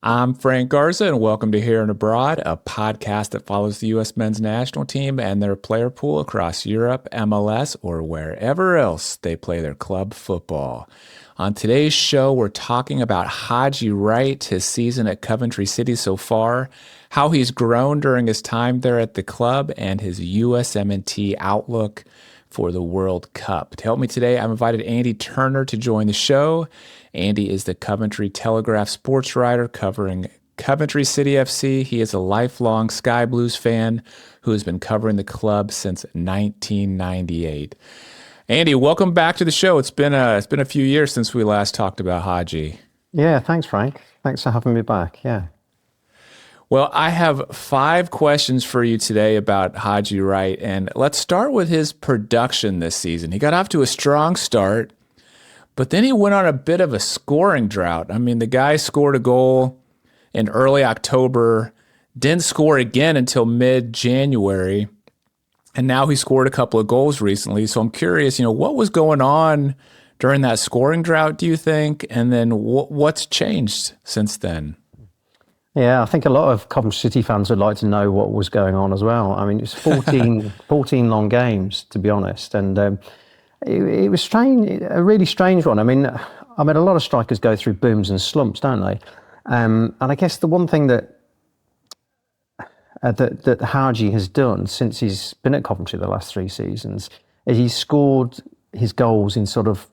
I'm Frank Garza, and welcome to Here and Abroad, a podcast that follows the U.S. men's national team and their player pool across Europe, MLS, or wherever else they play their club football. On today's show, we're talking about Haji Wright, his season at Coventry City so far, how he's grown during his time there at the club, and his USMNT Outlook for the World Cup. To help me today, I've invited Andy Turner to join the show. Andy is the Coventry Telegraph sports writer covering Coventry City FC. He is a lifelong Sky Blues fan who has been covering the club since 1998. Andy, welcome back to the show. It's been a few years since we last talked about Haji. Yeah, thanks, Frank. Thanks for having me back. Yeah. Well, I have 5 questions for you today about Haji Wright, and let's start with his production this season. He got off to a strong start, but then he went on a bit of a scoring drought. I mean, the guy scored a goal in early October, didn't score again until mid-January, and now he scored a couple of goals recently. So I'm curious, what was going on during that scoring drought, do you think? And then what's changed since then? Yeah, I think a lot of Coventry City fans would like to know what was going on as well. I mean, it was 14 long games, to be honest. And it was strange, a really strange one. I mean, a lot of strikers go through booms and slumps, don't they? And I guess the one thing that Haji has done since he's been at Coventry the last 3 seasons is he's scored his goals in sort of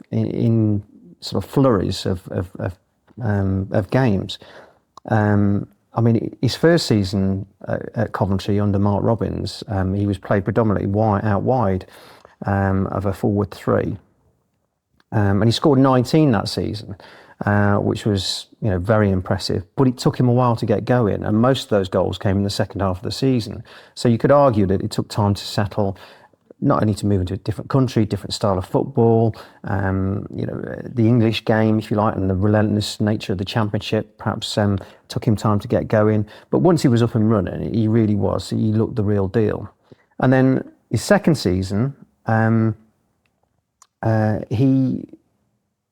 flurries of games. I mean, his first season at Coventry under Mark Robbins, he was played predominantly out wide of a forward 3, and he scored 19 that season, which was very impressive. But it took him a while to get going, and most of those goals came in the second half of the season. So you could argue that it took time to settle, not only to move into a different country, different style of football, the English game, if you like, and the relentless nature of the Championship perhaps took him time to get going. But once he was up and running, he really was. He looked the real deal. And then his second season, he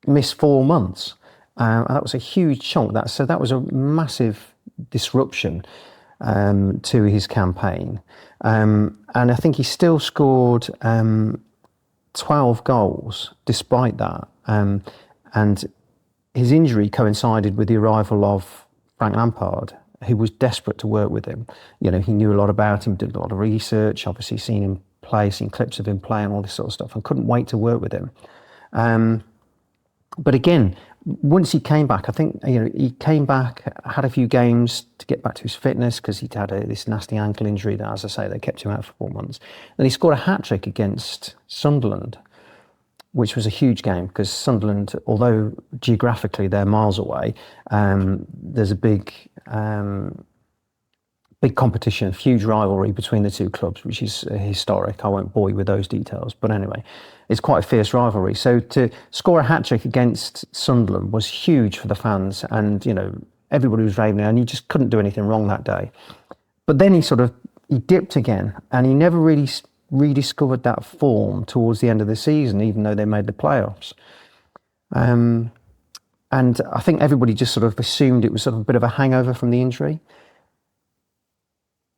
missed 4 months. And that was a huge chunk. So that was a massive disruption to his campaign. And I think he still scored 12 goals despite that. And his injury coincided with the arrival of Frank Lampard, who was desperate to work with him. He knew a lot about him, did a lot of research, obviously seen him play, seen clips of him play and all this sort of stuff, and couldn't wait to work with him. But again, once he came back, I think he came back, had a few games to get back to his fitness because he'd had this nasty ankle injury that, as I say, they kept him out for 4 months. Then he scored a hat-trick against Sunderland, which was a huge game because Sunderland, although geographically they're miles away, there's a big competition, huge rivalry between the two clubs, which is historic. I won't bore you with those details, but anyway, it's quite a fierce rivalry. So to score a hat-trick against Sunderland was huge for the fans, and everybody was raving, and he just couldn't do anything wrong that day. But then he dipped again, and he never really rediscovered that form towards the end of the season, even though they made the playoffs. And I think everybody just assumed it was a bit of a hangover from the injury.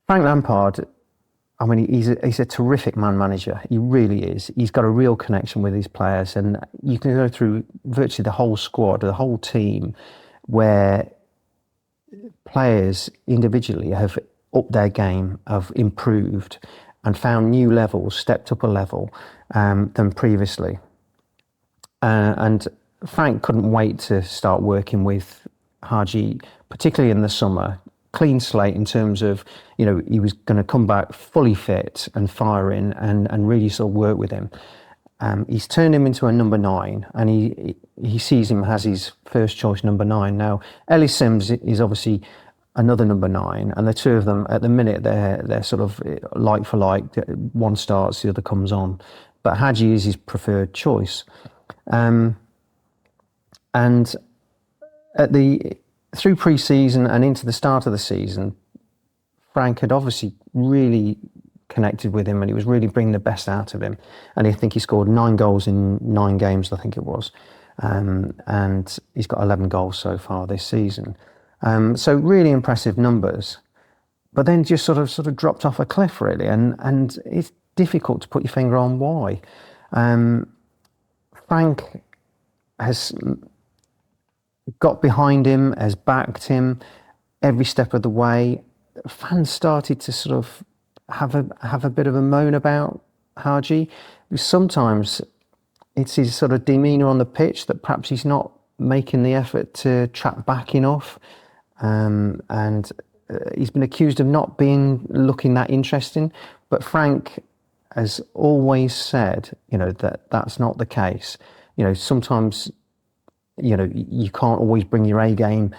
Frank Lampard, I mean, he's a terrific man manager. He really is. He's got a real connection with his players, and you can go through virtually the whole squad, the whole team, where players individually have upped their game, have improved, and found new levels, stepped up a level than previously. And Frank couldn't wait to start working with Haji, particularly in the summer. Clean slate in terms of, he was going to come back fully fit and firing and really work with him. He's turned him into a number 9, and he sees him as his first choice number 9. Now, Ellis Sims is obviously another number 9, and the two of them at the minute they're like for like. One starts, the other comes on, but Haji is his preferred choice. And through pre-season and into the start of the season, Frank had obviously really connected with him, and he was really bringing the best out of him. And I think he scored 9 goals in 9 games, I think it was. And he's got 11 goals so far this season. So really impressive numbers, but then just sort of dropped off a cliff really, and it's difficult to put your finger on why. Frank has got behind him, has backed him every step of the way. Fans started to sort of have a bit of a moan about Haji. Sometimes it's his sort of demeanour on the pitch that perhaps he's not making the effort to track back enough, and he's been accused of not looking that interesting. But Frank has always said, that's not the case. Sometimes, you can't always bring your A game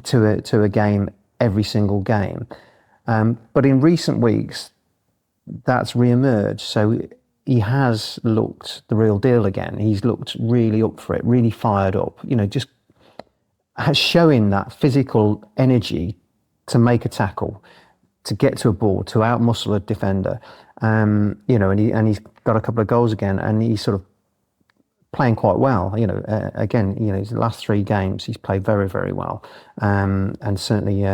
to a game every single game. But in recent weeks, that's re-emerged. So he has looked the real deal again. He's looked really up for it, really fired up, just showing that physical energy to make a tackle, to get to a ball, to outmuscle a defender. And he's got a couple of goals again, and he's sort of playing quite well. His last 3 games, he's played very, very well. And certainly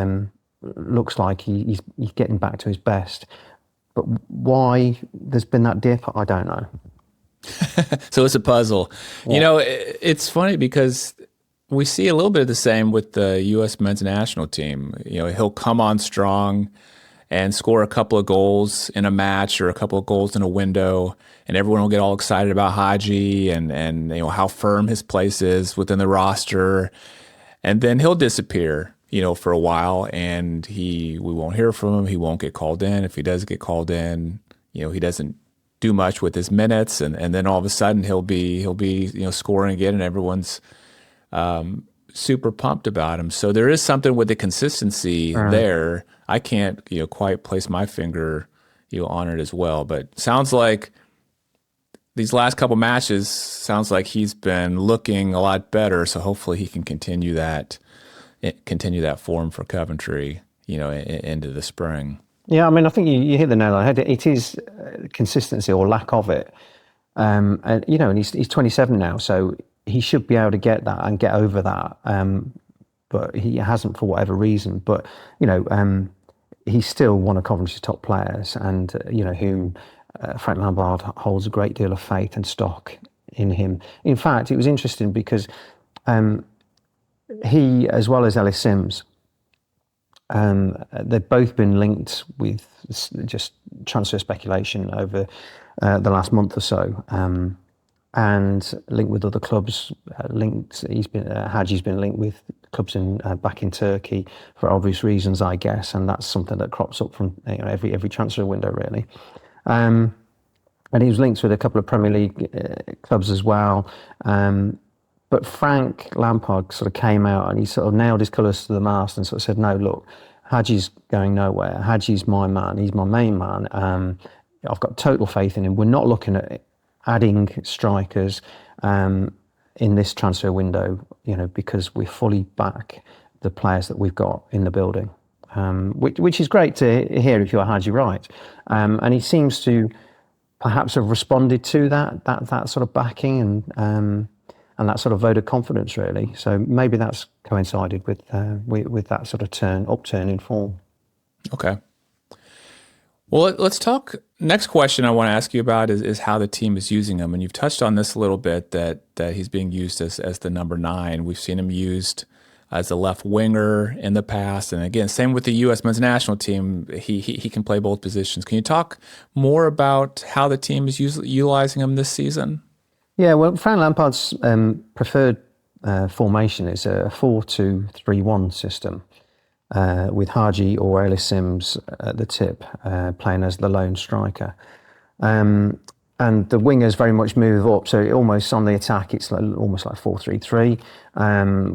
looks like he's getting back to his best. But why there's been that dip, I don't know. So it's a puzzle. Yeah. It's funny because we see a little bit of the same with the U.S. men's national team. He'll come on strong and score a couple of goals in a match or a couple of goals in a window, and everyone will get all excited about Haji and how firm his place is within the roster. And then he'll disappear, for a while, and we won't hear from him. He won't get called in. If he does get called in, he doesn't do much with his minutes, and then all of a sudden he'll be scoring again, and everyone's super pumped about him. So there is something with the consistency there. I can't quite place my finger on it as well, but sounds like these last couple matches sounds like he's been looking a lot better. So hopefully he can continue that form for Coventry into the spring. Yeah, I mean, I think you hit the nail on the head. It is consistency or lack of it. And he's 27 now, so he should be able to get that and get over that. But he hasn't for whatever reason. But he's still one of Coventry's top players, and whom Frank Lampard holds a great deal of faith and stock in him. In fact, it was interesting because he, as well as Ellis Sims, they've both been linked with just transfer speculation over the last month or so, and linked with other clubs. Haji's been linked with clubs back in Turkey for obvious reasons, I guess, and that's something that crops up from every transfer window really. And he was linked with a couple of Premier League clubs as well. But Frank Lampard sort of came out and he sort of nailed his colours to the mast and sort of said, no, look, Haji's going nowhere. Haji's my man. He's my main man. I've got total faith in him. We're not looking at adding strikers in this transfer window, because we fully back the players that we've got in the building, which is great to hear if you're Haji Wright. And he seems to perhaps have responded to that sort of backing and that sort of vote of confidence, really. So maybe that's coincided with that sort of upturn in form. Okay. Well, let's talk. Next question I want to ask you about is how the team is using him. And you've touched on this a little bit, that he's being used as the number 9. We've seen him used as a left winger in the past. And again, same with the U.S. men's national team. He can play both positions. Can you talk more about how the team is utilizing him this season? Yeah, well, Frank Lampard's preferred formation is a 4-2-3-1 system. With Haji or Ellis Sims at the tip, playing as the lone striker. And the wingers very much move up, so almost on the attack, it's almost like 4-3-3,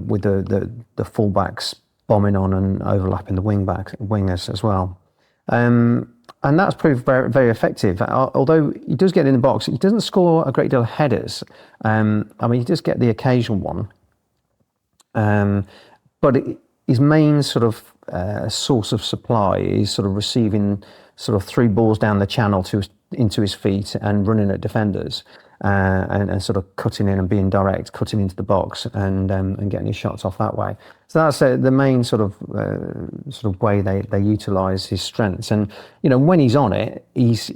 with the fullbacks bombing on and overlapping the wingers as well. And that's proved very, very effective. Although he does get in the box, he doesn't score a great deal of headers. He does get the occasional one. But his main sort of source of supply is sort of receiving sort of through balls down the channel into his feet and running at defenders, and sort of cutting in and being direct, cutting into the box and getting his shots off that way. So that's the main sort of way they utilise his strengths. And when he's on it, he's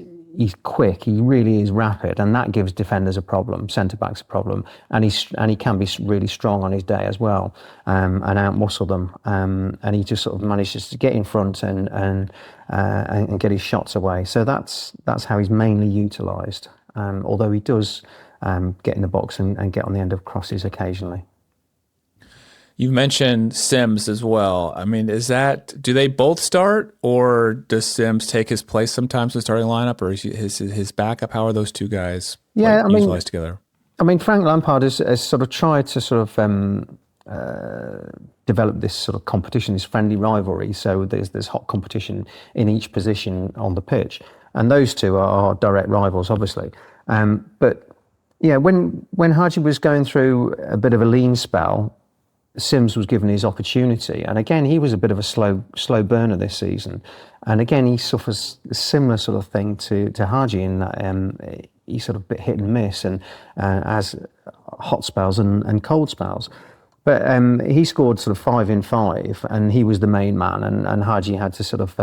quick. He really is rapid, and that gives defenders a problem, centre backs a problem. And he can be really strong on his day as well, and out-muscle them. And he just sort of manages to get in front and get his shots away. So that's how he's mainly utilised. Although he does get in the box and get on the end of crosses occasionally. You mentioned Sims as well. I mean, do they both start, or does Sims take his place sometimes in the starting lineup, or is his backup? How are those two guys utilized together? I mean, Frank Lampard has sort of tried to sort of develop this sort of competition, this friendly rivalry. So there's hot competition in each position on the pitch, and those two are direct rivals, obviously. But yeah, when Haji was going through a bit of a lean spell, Sims was given his opportunity, and again he was a bit of a slow burner this season, and again he suffers a similar sort of thing to Haji in that he's sort of a bit hit and miss, and has hot spells and cold spells. But he scored sort of 5 in 5, and he was the main man, and Haji had to sort of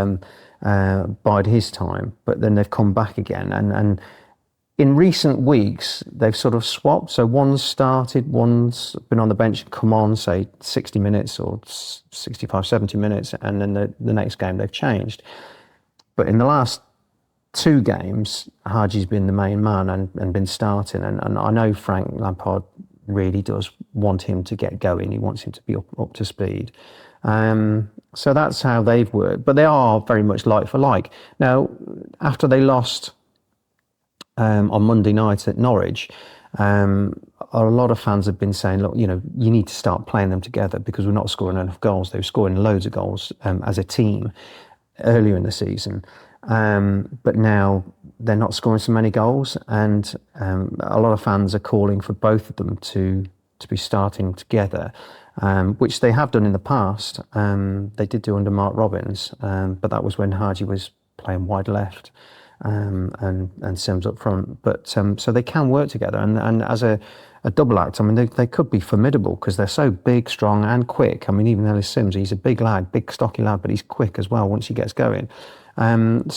bide his time. But then they've come back again, and in recent weeks, they've sort of swapped. So one's started, one's been on the bench and come on, say, 60 minutes or 65, 70 minutes, and then the next game they've changed. But in the last 2 games, Haji's been the main man and been starting. And I know Frank Lampard really does want him to get going. He wants him to be up to speed. So that's how they've worked. But they are very much like for like. Now, after they lost on Monday night at Norwich, a lot of fans have been saying, look, you need to start playing them together because we're not scoring enough goals. They were scoring loads of goals as a team earlier in the season. But now they're not scoring so many goals, and a lot of fans are calling for both of them to be starting together, which they have done in the past. They did do under Mark Robbins, but that was when Haji was playing wide left. And Sims up front, but so they can work together, and as a double act, I mean they could be formidable because they're so big, strong, and quick. I mean, even Ellis Sims, he's a big lad, big stocky lad, but he's quick as well once he gets going. There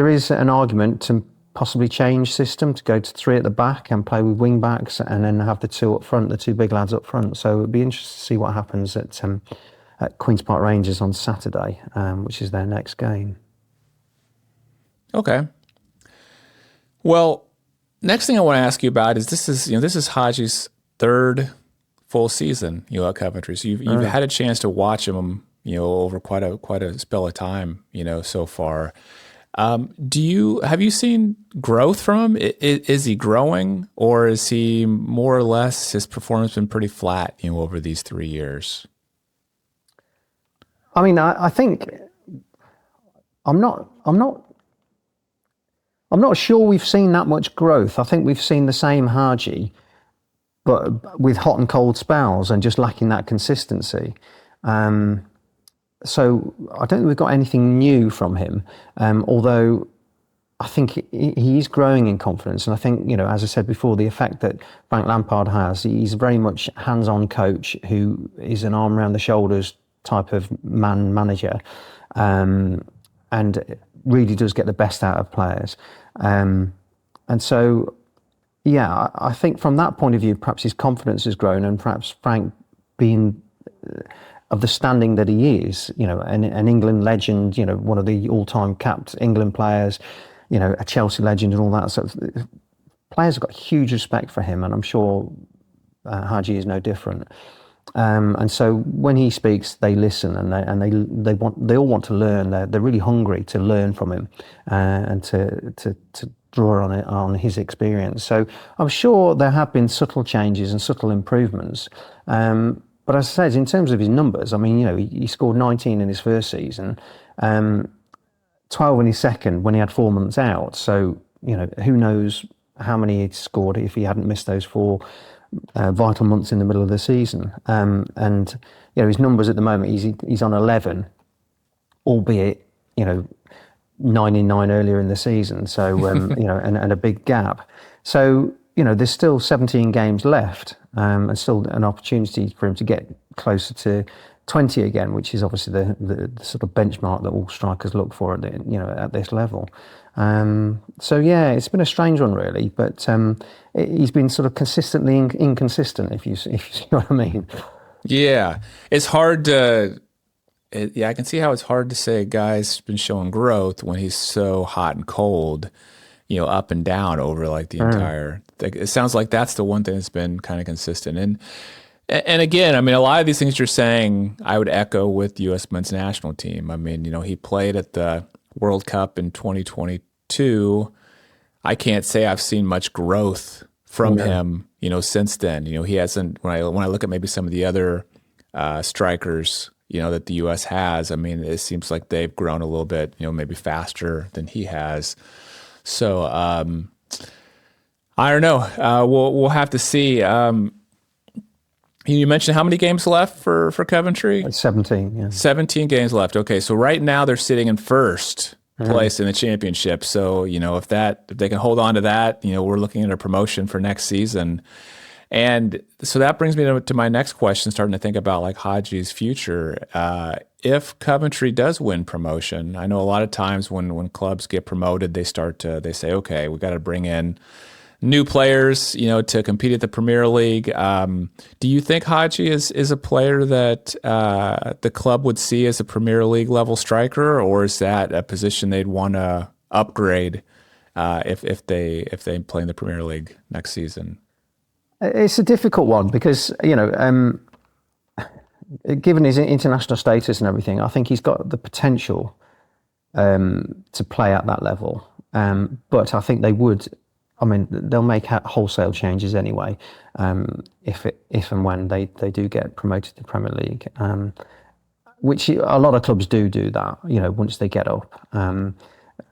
is an argument to possibly change system to go to 3 at the back and play with wing backs, and then have the 2 up front, the 2 big lads up front. So it'd be interesting to see what happens at Queen's Park Rangers on Saturday, which is their next game. Okay. Well, next thing I want to ask you about is this is Haji's 3rd full season, at Coventry. So you've had a chance to watch him, over quite a spell of time, so far. Have you seen growth from him? Is he growing, or is he more or less his performance been pretty flat, over these 3 years? I mean, I think I'm not sure we've seen that much growth. I think we've seen the same Haji, but with hot and cold spells and just lacking that consistency. So I don't think we've got anything new from him, although I think he is growing in confidence. And I think, as I said before, the effect that Frank Lampard has, he's very much hands-on coach who is an arm around the shoulders type of manager, and really does get the best out of players. And so, yeah, I think from that point of view, perhaps his confidence has grown, and perhaps Frank being of the standing that he is, an England legend, one of the all-time capped England players, a Chelsea legend and all that. So players have got huge respect for him, and I'm sure Haji is no different. And so when he speaks, they listen, and they all want to learn. They're really hungry to learn from him, and to draw on his experience. So I'm sure there have been subtle changes and subtle improvements. But as I said, in terms of his numbers, I mean, he scored 19 in his first season, 12 in his second when he had 4 months out. So who knows how many he'd scored if he hadn't missed those 4 vital months in the middle of the season. And his numbers at the moment, he's on 11, albeit 9 in 9 earlier in the season. So and a big gap. So there's still 17 games left, and still an opportunity for him to get closer to 20 again, which is obviously the sort of benchmark that all strikers look for at this level. So yeah, it's been a strange one really, but he's been sort of consistently inconsistent, if you see what I mean. Yeah, it's hard to. I can see how it's hard to say a guy's been showing growth when he's so hot and cold, up and down over like the entire. It sounds like that's the one thing that's been kind of consistent. And again, I mean, a lot of these things you're saying, I would echo with U.S. men's national team. I mean, he played at the World Cup in 2022. I can't say I've seen much growth from him, since then. He hasn't. When I look at maybe some of the other strikers, that the U.S. has, I mean, it seems like they've grown a little bit, maybe faster than he has. So I don't know. We'll have to see. You mentioned how many games left for Coventry? 17, yeah. 17 games left. Okay, so right now they're sitting in first place in the championship. So, if they can hold on to that, we're looking at a promotion for next season. And so that brings me to my next question, starting to think about like Haji's future. If Coventry does win promotion, I know a lot of times when clubs get promoted, they say, okay, we got to bring in new players, to compete at the Premier League. Do you think Haji is a player that the club would see as a Premier League level striker, or is that a position they'd want to upgrade if they play in the Premier League next season? It's a difficult one because given his international status and everything, I think he's got the potential to play at that level. But I think they would. I mean, they'll make wholesale changes anyway if and when they do get promoted to the Premier League, which a lot of clubs do that. Once they get up,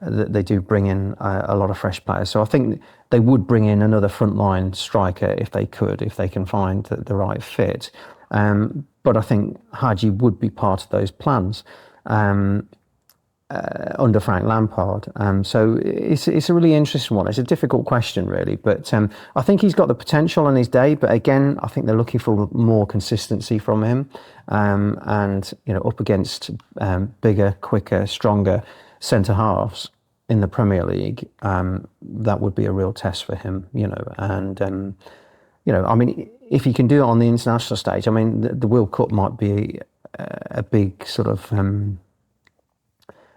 they do bring in a lot of fresh players. So I think they would bring in another frontline striker if they can find the right fit. But I think Haji would be part of those plans. Under Frank Lampard. So it's a really interesting one. It's a difficult question, really. But I think he's got the potential on his day. But again, I think they're looking for more consistency from him. And, up against bigger, quicker, stronger centre-halves in the Premier League, that would be a real test for him, And, I mean, if he can do it on the international stage, I mean, the World Cup might be a big sort of...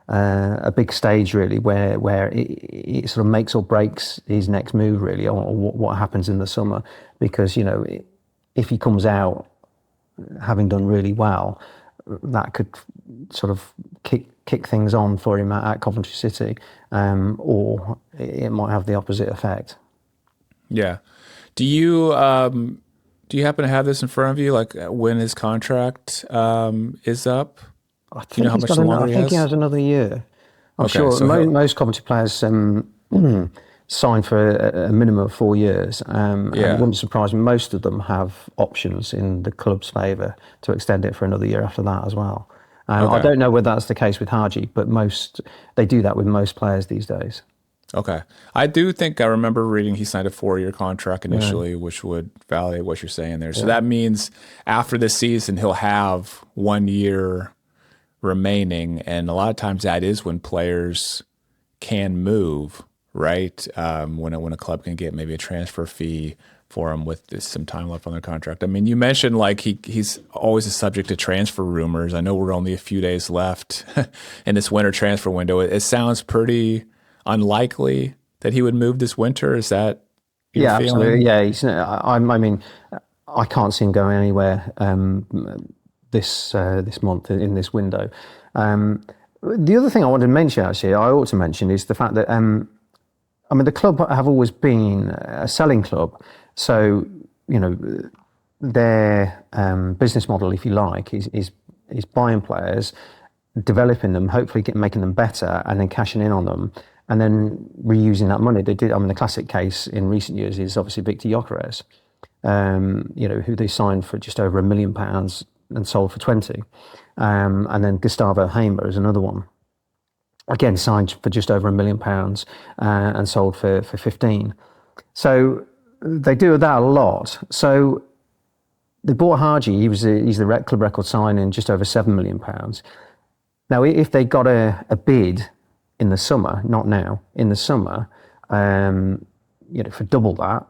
a big stage really where it sort of makes or breaks his next move really, or what happens in the summer, because if he comes out having done really well, that could sort of kick things on for him at Coventry City, or it might have the opposite effect. Yeah. Do you happen to have this in front of you, like when his contract is up? I think how much longer he has? I think he has another year. I'm sure so most Coventry players sign for a minimum of 4 years. And it wouldn't surprise me, most of them have options in the club's favour to extend it for another year after that as well. I don't know whether that's the case with Haji, but they do that with most players these days. Okay. I do think I remember reading he signed a 4-year contract initially, which would validate what you're saying there. So that means after this season, he'll have 1 year remaining, and a lot of times that is when players can move, right? When a club can get maybe a transfer fee for them with some time left on their contract. I mean, you mentioned like he's always a subject to transfer rumors. I know we're only a few days left in this winter transfer window. It sounds pretty unlikely that he would move this winter. Is that your feeling? Absolutely. Yeah, I mean, I can't see him going anywhere this month in this window. The other thing I wanted to mention, actually, I ought to mention, is the fact that the club have always been a selling club. So their business model, if you like, is buying players, developing them, hopefully making them better, and then cashing in on them, and then reusing that money. They did. I mean, the classic case in recent years is obviously Victor Gyökeres. who they signed for just over £1 million and sold for 20. And then Gustavo Hamer is another one. Again, signed for just over £1 million and sold for 15. So they do that a lot. So they bought Haji. He's the club record signing, just over £7 million. Now, if they got a bid in the summer, not now, in the summer, for double that,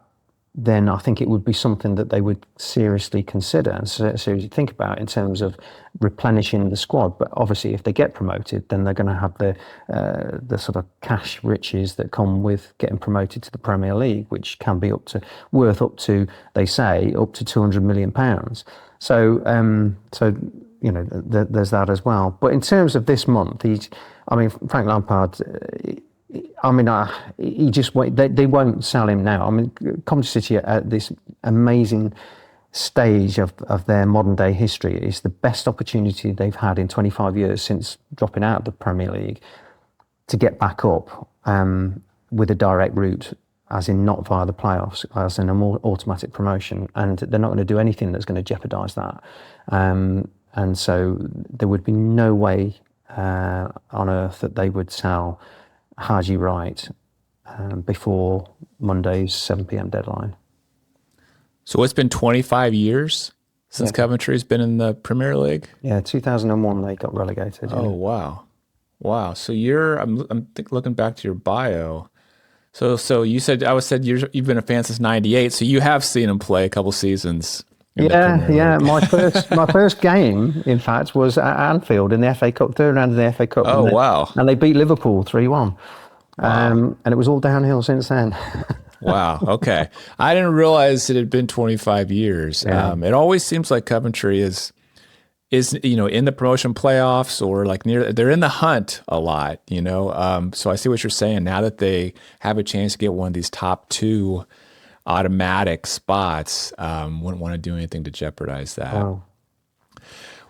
then I think it would be something that they would seriously consider and seriously think about in terms of replenishing the squad. But obviously, if they get promoted, then they're going to have the sort of cash riches that come with getting promoted to the Premier League, which can be worth up to £200 million. So there's that as well. But in terms of this month, Frank Lampard. He just won't. They won't sell him now. Coventry City at this amazing stage of their modern day history is the best opportunity they've had in 25 years since dropping out of the Premier League to get back up with a direct route, as in not via the playoffs, as in a more automatic promotion. And they're not going to do anything that's going to jeopardise that. And so there would be no way on earth that they would sell Haji Wright before Monday's 7 p.m. deadline. So it's been 25 years since Coventry's been in the Premier League? Yeah, 2001 they got relegated. Oh, wow. So I'm looking back to your bio. So you said, you've been a fan since 98, so you have seen him play a couple seasons. Yeah. My first game, in fact, was at Anfield in the FA Cup, third round of the FA Cup. Oh, wow. And they beat Liverpool 3-1. Wow. And it was all downhill since then. Wow. Okay. I didn't realize it had been 25 years. Yeah. It always seems like Coventry is in the promotion playoffs or like they're in the hunt a lot, So I see what you're saying. Now that they have a chance to get one of these top two automatic spots, wouldn't want to do anything to jeopardize that. Wow.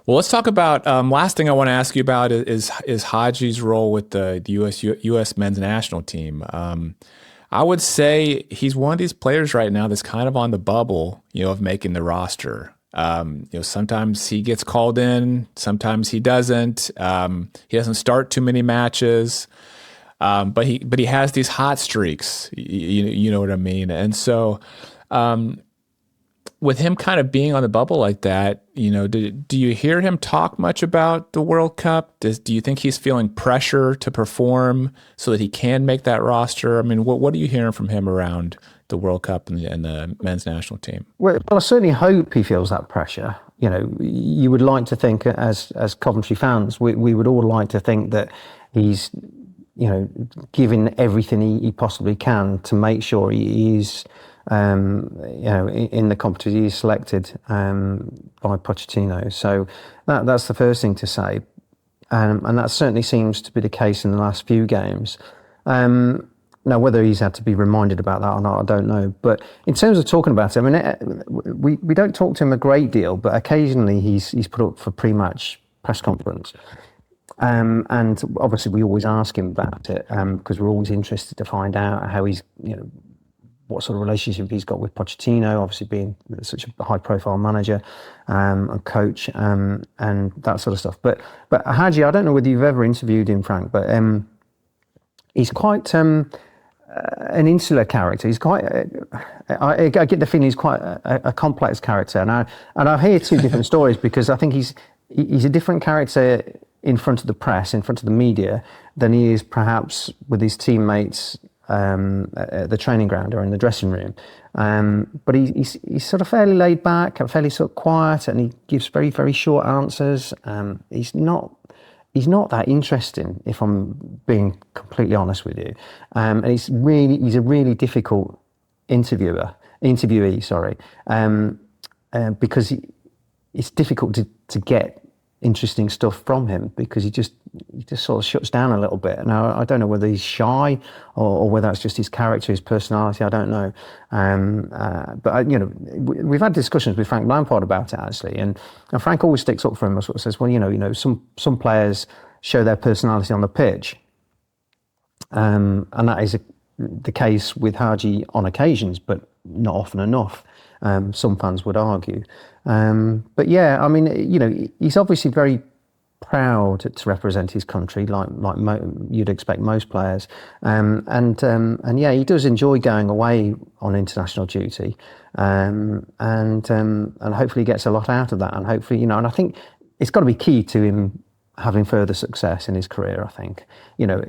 Well, let's talk about last thing I want to ask you about is Haji's role with the U.S. men's national team. I would say he's one of these players right now that's kind of on the bubble, of making the roster. Sometimes he gets called in, sometimes he doesn't. He doesn't start too many matches. But he has these hot streaks, you know what I mean? And so with him kind of being on the bubble like that, do you hear him talk much about the World Cup? Do you think he's feeling pressure to perform so that he can make that roster? What are you hearing from him around the World Cup and the men's national team? Well, I certainly hope he feels that pressure. You would like to think, as Coventry fans, we would all like to think that he's giving everything he possibly can to make sure he is, in the competition, he's selected by Pochettino. So that's the first thing to say. And that certainly seems to be the case in the last few games. Now, whether he's had to be reminded about that or not, I don't know. But in terms of talking about it, we don't talk to him a great deal, but occasionally he's put up for pre-match press conference. And obviously we always ask him about it because we're always interested to find out how he's, what sort of relationship he's got with Pochettino, obviously being such a high-profile manager and coach and that sort of stuff. But Haji, I don't know whether you've ever interviewed him, Frank, but he's quite an insular character. He's quite, I get the feeling he's quite a complex character. And I hear two different stories because I think he's a different character in front of the press, in front of the media, than he is perhaps with his teammates at the training ground or in the dressing room. But he's sort of fairly laid back and fairly sort of quiet, and he gives very, very short answers. He's not that interesting, if I'm being completely honest with you. And he's a really difficult interviewee, because it's difficult to get interesting stuff from him because he just sort of shuts down a little bit. Now, I don't know whether he's shy or whether that's just his character, his personality. I don't know. But we've had discussions with Frank Lampard about it actually, and Frank always sticks up for him and sort of says, well, some players show their personality on the pitch, and that is the case with Haji on occasions, but not often enough. some fans would argue. But yeah, I mean, you know, he's obviously very proud to represent his country, like you'd expect most players, and yeah, he does enjoy going away on international duty, and hopefully he gets a lot out of that, and hopefully, you know, and I think it's got to be key to him having further success in his career. I think, you know,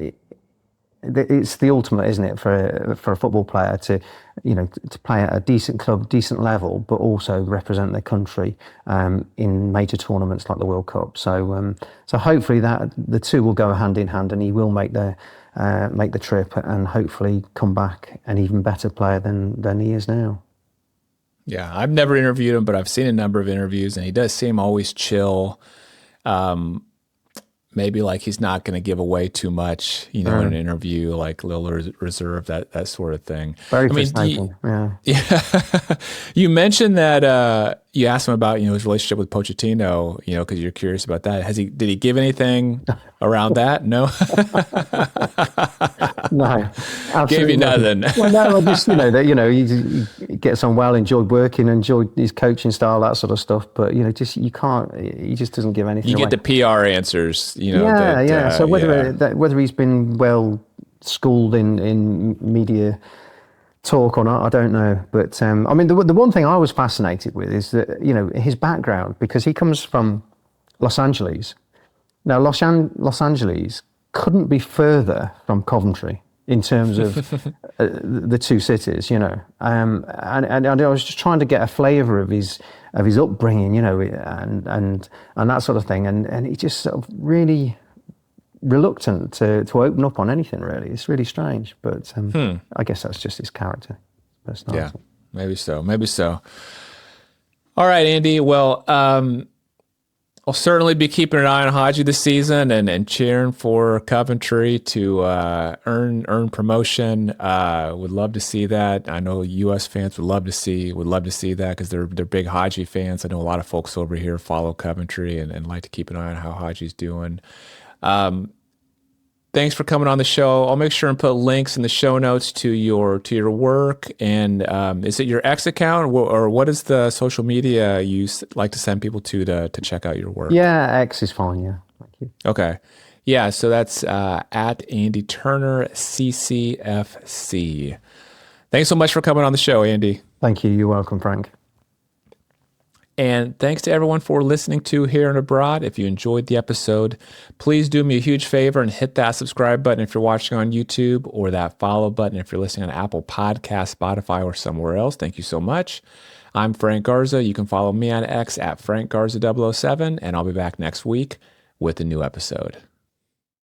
it's the ultimate, isn't it, for a football player to, you know, to play at a decent club, decent level, but also represent their country in major tournaments like the World Cup. So so hopefully that the two will go hand in hand, and he will make the trip and hopefully come back an even better player than he is now. Yeah, I've never interviewed him, but I've seen a number of interviews, and he does seem always chill. Maybe like he's not going to give away too much, you know, in an interview, like a little reserved, that sort of thing. Very frustrating. Yeah. You mentioned that you asked him about, you know, his relationship with Pochettino, you know, because you're curious about that. Did he give anything around that? No. No, absolutely gave you nothing. Well, no, I just, you know, that, you know, he gets on well, enjoyed working, enjoyed his coaching style, that sort of stuff. But, you know, just he just doesn't give anything. You away. get the PR answers, you know. Yeah. So whether he's been well schooled in media talk or not, I don't know. But I mean, the one thing I was fascinated with is that, you know, his background, because he comes from Los Angeles. Now, Los Angeles couldn't be further from Coventry in terms of the two cities, you know. And I was just trying to get a flavour of his upbringing, you know, and that sort of thing. And he just sort of really reluctant to open up on anything, really. It's really strange, but I guess that's just his character, personality. Yeah, maybe so. All right, Andy. Well, I'll certainly be keeping an eye on Haji this season and cheering for Coventry to earn promotion. Would love to see that. I know U.S. fans would love to see that because they're big Haji fans. I know a lot of folks over here follow Coventry and like to keep an eye on how Haji's doing. Thanks for coming on the show. I'll make sure and put links in the show notes to your work. And is it your X account or what is the social media you like to send people to check out your work? Yeah, X is fine. Yeah, thank you. Okay, yeah. So that's at Andy Turner CCFC. Thanks so much for coming on the show, Andy. Thank you. You're welcome, Frank. And thanks to everyone for listening to Here and Abroad. If you enjoyed the episode, please do me a huge favor and hit that subscribe button if you're watching on YouTube, or that follow button if you're listening on Apple Podcasts, Spotify, or somewhere else. Thank you so much. I'm Frank Garza. You can follow me on X at FrankGarza007, and I'll be back next week with a new episode.